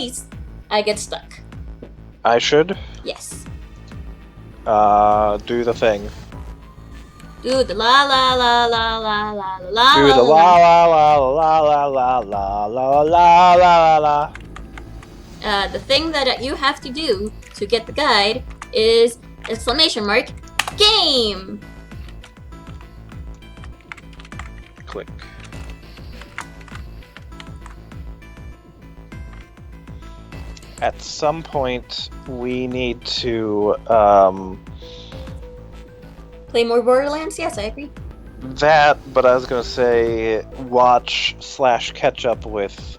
case I get stuck. I should? Yes. Do the thing. Do the la la la la la la la. Do the la la la la la la la la la la la. The thing that you have to do to get the guide is exclamation mark game. Click. At some point, we need to Play more Borderlands? Yes, I agree. that. But I was gonna say watch/catch up with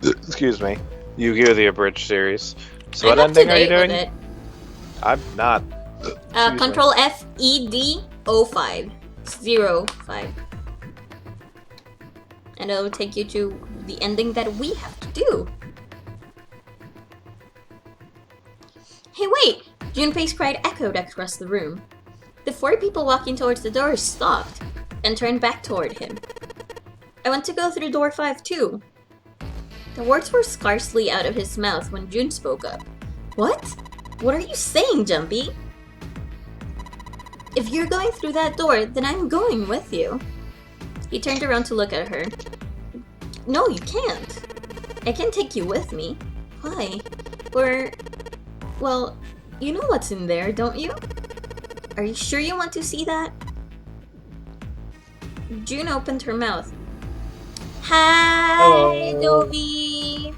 excuse me, Yu-Gi-Oh! The Abridged series. So I'm what up to ending are you date with doing? it. I'm not. Control FED 05 05, and it'll take you to the ending that we have to do. Hey, wait! Junpei's cry echoed across the room. The 4 people walking towards the door stopped and turned back toward him. I want to go through door 5 too. The words were scarcely out of his mouth when Jun spoke up. What? What are you saying, Jumpy? If you're going through that door, then I'm going with you. He turned around to look at her. No, you can't. I can take you with me. Why? Well, you know what's in there, don't you? Are you sure you want to see that? June opened her mouth. Hi, Dobby.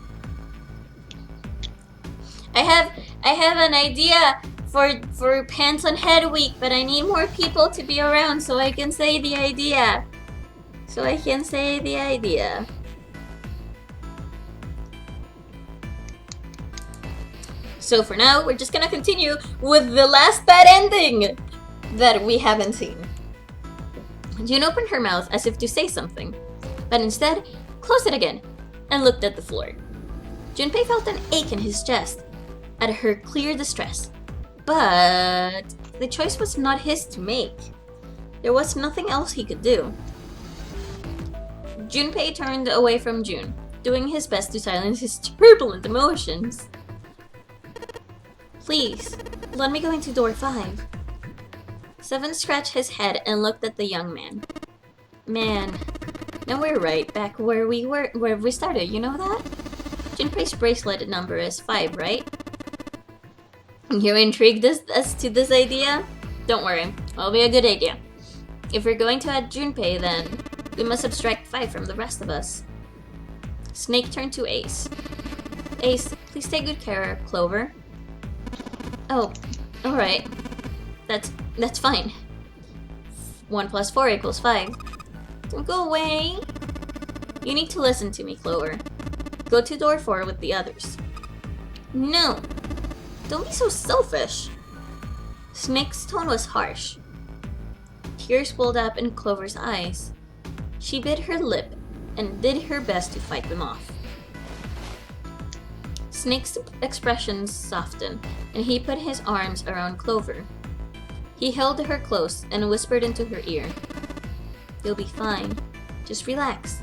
I have an idea for Pants on Head Week, but I need more people to be around so I can say the idea. So for now, we're just gonna continue with the last bad ending that we haven't seen. June opened her mouth as if to say something, but instead closed it again and looked at the floor. Junpei felt an ache in his chest at her clear distress, but the choice was not his to make. There was nothing else he could do. Junpei turned away from June, doing his best to silence his turbulent emotions. Please, let me go into door 5. 7 scratched his head and looked at the young man. Man, now we're right back where we started, you know that? Junpei's bracelet number is 5, right? You're intrigued as to this idea? Don't worry, it'll be a good idea. If we're going to add Junpei, then we must subtract 5 from the rest of us. Snake turned to Ace. Ace, please take good care of Clover. Oh, alright. That's fine. 1 plus 4 equals 5. Don't go away. You need to listen to me, Clover. Go to door 4 with the others. No. Don't be so selfish. Snake's tone was harsh. Tears welled up in Clover's eyes. She bit her lip and did her best to fight them off. Snake's expression softened, and he put his arms around Clover. He held her close and whispered into her ear. You'll be fine. Just relax.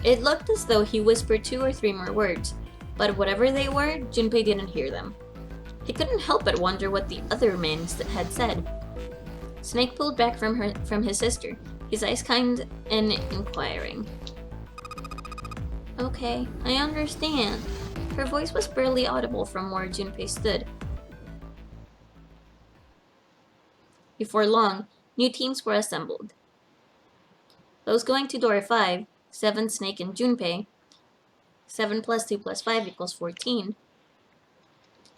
It looked as though he whispered 2 or 3 more words, but whatever they were, Junpei didn't hear them. He couldn't help but wonder what the other man had said. Snake pulled back from his sister, his eyes kind and inquiring. Okay, I understand. Her voice was barely audible from where Junpei stood. Before long, new teams were assembled. Those going to door 5, 7, Snake, and Junpei. 7 plus 2 plus 5 equals 14.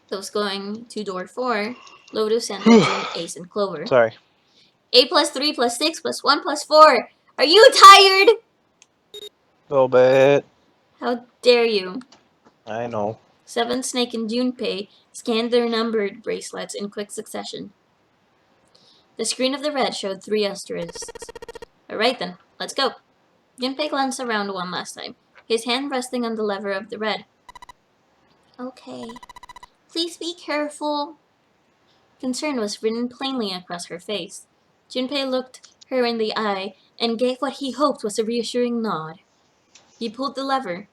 Those going to door 4, Lotus, and June, Ace, and Clover. Sorry. 8 plus 3 plus 6 plus 1 plus 4. Are you tired? A little bit. How dare you? I know. 7, Snake, and Junpei scanned their numbered bracelets in quick succession. The screen of the red showed 3 asterisks. Alright then, let's go. Junpei glanced around one last time, his hand resting on the lever of the red. Okay. Please be careful. Concern was written plainly across her face. Junpei looked her in the eye and gave what he hoped was a reassuring nod. He pulled the lever.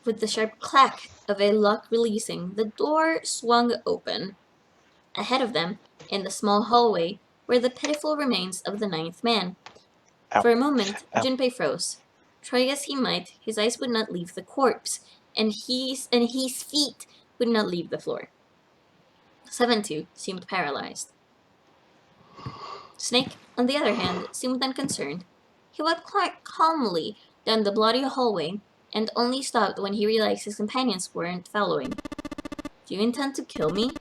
With the sharp clack of a lock releasing, the door swung open. Ahead of them, in the small hallway, were the pitiful remains of the ninth man. Ow. For a moment, Ow. Junpei froze. Try as he might, his eyes would not leave the corpse, and his feet would not leave the floor. 7-2 seemed paralyzed. Snake, on the other hand, seemed unconcerned. He walked quite calmly down the bloody hallway, and only stopped when he realized his companions weren't following. Do you intend to kill me?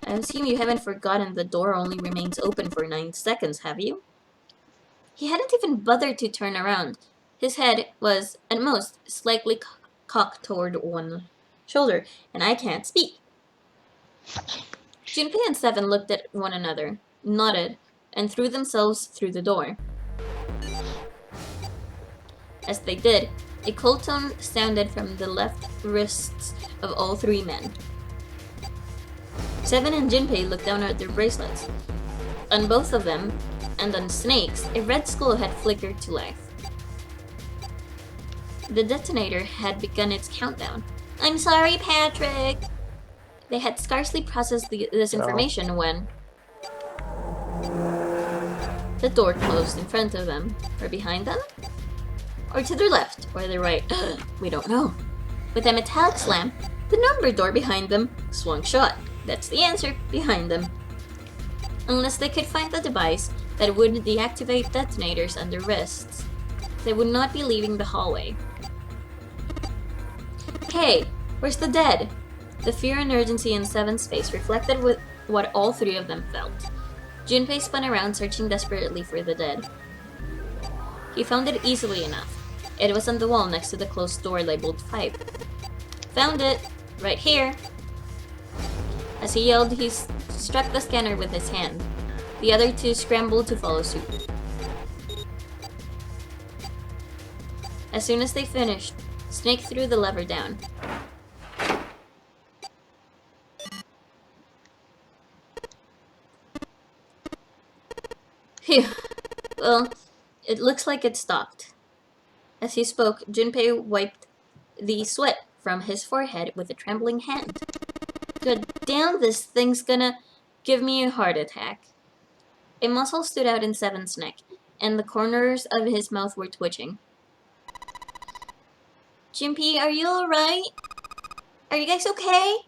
I assume you haven't forgotten the door only remains open for 9 seconds, have you? He hadn't even bothered to turn around. His head was, at most, slightly cocked toward one shoulder, and I can't speak. Junpei and Seven looked at one another, nodded, and threw themselves through the door. As they did, a cold tone sounded from the left wrists of all 3 men. Seven and Junpei looked down at their bracelets. On both of them, and on Snake's, a red skull had flickered to life. The detonator had begun its countdown. I'm sorry, Patrick! They had scarcely processed this information when the door closed in front of them, or behind them? Or to their left, or their right? We don't know. With a metallic slam, the number door behind them swung shut. That's the answer, behind them. Unless they could find the device that would deactivate detonators on their wrists, they would not be leaving the hallway. Hey, where's the dead? The fear and urgency in Seven's face reflected with what all 3 of them felt. Junpei spun around, searching desperately for the dead. He found it easily enough. It was on the wall next to the closed door labeled 5. Found it! Right here! As he yelled, he struck the scanner with his hand. The other 2 scrambled to follow suit. As soon as they finished, Snake threw the lever down. Phew. Well, it looks like it stopped. As he spoke, Junpei wiped the sweat from his forehead with a trembling hand. God damn, this thing's gonna give me a heart attack. A muscle stood out in Seven's neck, and the corners of his mouth were twitching. Junpei, are you alright? Are you guys okay?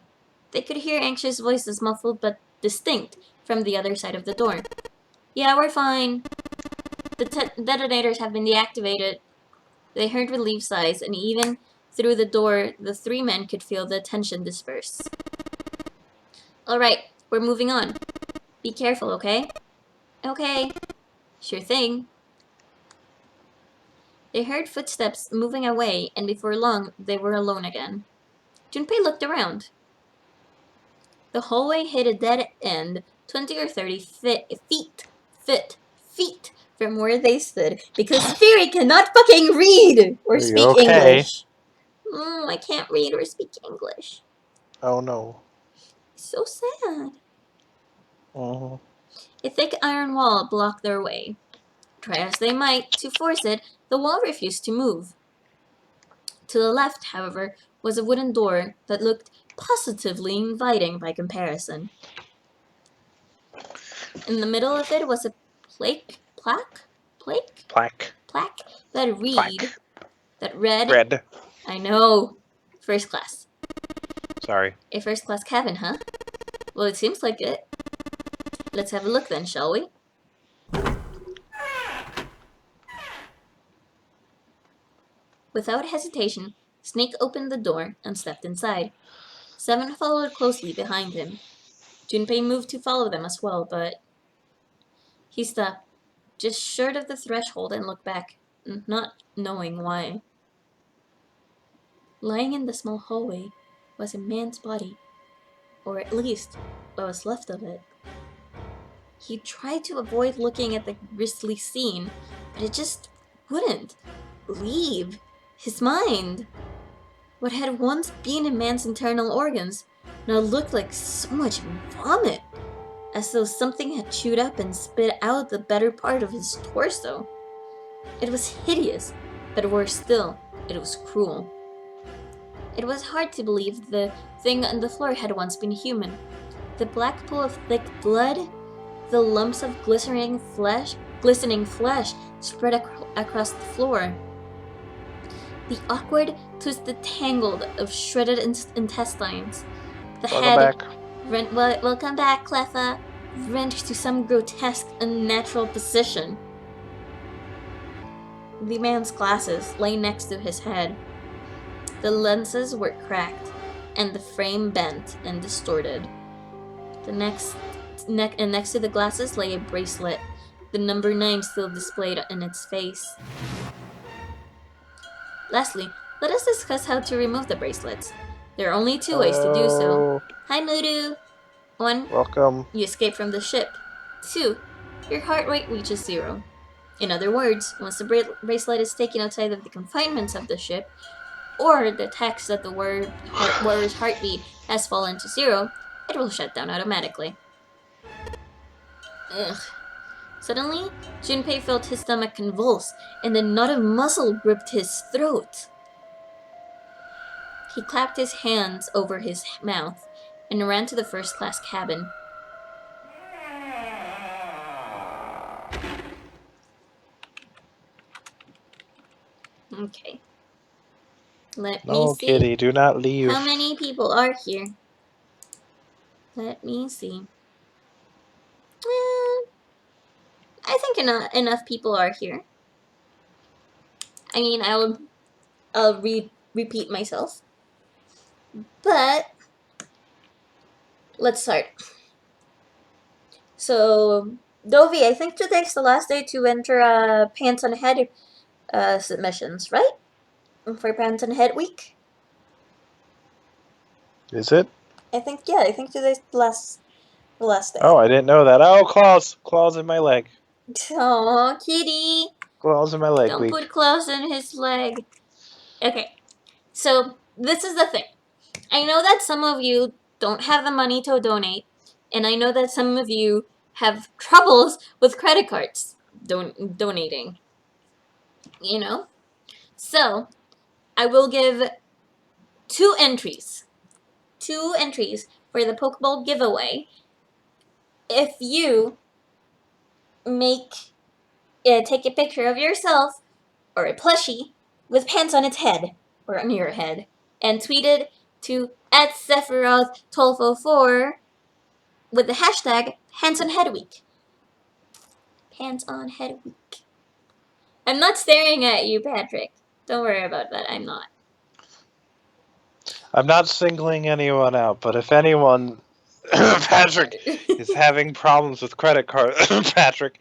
They could hear anxious voices, muffled but distinct, from the other side of the door. Yeah, we're fine. The detonators have been deactivated. They heard relief sighs, and even through the door, the 3 men could feel the tension disperse. Alright, we're moving on. Be careful, okay? Okay. Sure thing. They heard footsteps moving away, and before long, they were alone again. Junpei looked around. The hallway hit a dead end, 20 or 30 feet from where they stood, because Firi cannot fucking read or speak English. I can't read or speak English. Oh no. So sad. Uh-huh. A thick iron wall blocked their way. Try as they might to force it, the wall refused to move. To the left, however, was a wooden door that looked positively inviting by comparison. In the middle of it was a plaque that read. Red. I know. First class. Sorry. A first class cabin, huh? Well, it seems like it. Let's have a look then, shall we? Without hesitation, Snake opened the door and stepped inside. Seven followed closely behind him. Junpei moved to follow them as well, but he stopped just short of the threshold and looked back, not knowing why. Lying in the small hallway was a man's body, or at least what was left of it. He tried to avoid looking at the grisly scene, but it just wouldn't leave his mind. What had once been a man's internal organs now looked like so much vomit, as though something had chewed up and spit out the better part of his torso. It was hideous, but worse still, it was cruel. It was hard to believe the thing on the floor had once been human. The black pool of thick blood, the lumps of glistening flesh spread across the floor. The awkward, twisted tangle of shredded intestines. The Welcome head, back. welcome back, Cleffa, wrenched to some grotesque, unnatural position. The man's glasses lay next to his head. The lenses were cracked, and the frame bent and distorted. Next to the glasses lay a bracelet, the number 9 still displayed in its face. Lastly, let us discuss how to remove the bracelets. There are only 2 ways to do so. Hi, Mudu! 1. Welcome. You escape from the ship. 2. Your heart rate reaches 0. In other words, once the bracelet is taken outside of the confinements of the ship, or detects that the warrior's heartbeat has fallen to 0, it will shut down automatically. Ugh. Suddenly, Junpei felt his stomach convulse, and a knot of muscle gripped his throat. He clapped his hands over his mouth and ran to the first-class cabin. Okay. Let me see. Kitty, do not leave. How many people are here? Let me see. I think enough people are here. I mean, I'll repeat myself. But let's start. So, Dovi, I think today's the last day to enter Pants on Head submissions, right? For Pants on Head week. Is it? I think today's the last day. Oh, I didn't know that. Oh, claws in my leg. Oh, kitty. Claws in my leg. Don't put claws in his leg. Okay, so this is the thing. I know that some of you don't have the money to donate, and I know that some of you have troubles with credit cards donating. You know? So, I will give 2 entries. 2 entries for the Pokeball giveaway if you take a picture of yourself or a plushie with pants on its head or on your head and tweet it to @Sephiroth1204 with the hashtag Pants on Head Week. Pants on Head Week. I'm not staring at you, Patrick. Don't worry about that. I'm not. I'm not singling anyone out, but if anyone, Patrick, is having problems with credit card, Patrick,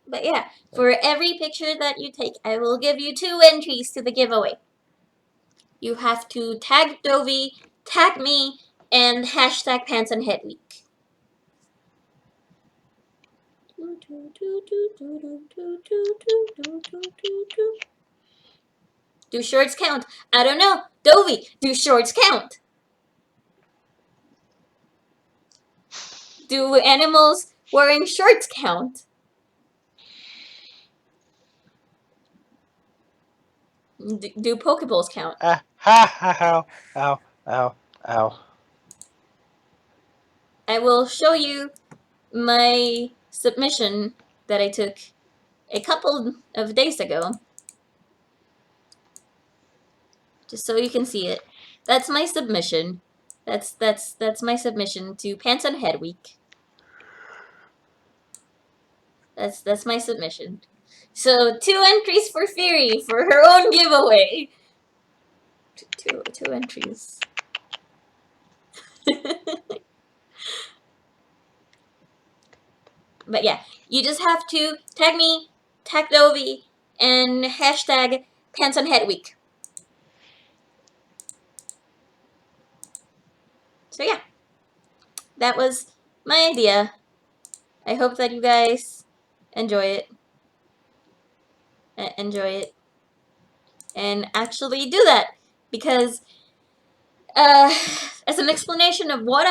But yeah, for every picture that you take, I will give you 2 entries to the giveaway. You have to tag Dovi, tag me, and hashtag Pants on Head Week. Do shorts count? I don't know. Dovi, do shorts count? Do animals wearing shorts count? Do Pokeballs count? ha ha, ow, ow, ow. I will show you my submission that I took a couple of days ago. Just so you can see it. That's my submission. That's my submission to Pants on Head Week. That's my submission. So 2 entries for Firi for her own giveaway. Two entries. But yeah, you just have to tag me, tag Dovi, and hashtag Pants on Head Week. So yeah, that was my idea. I hope that you guys enjoy it. And actually do that, because as an explanation of what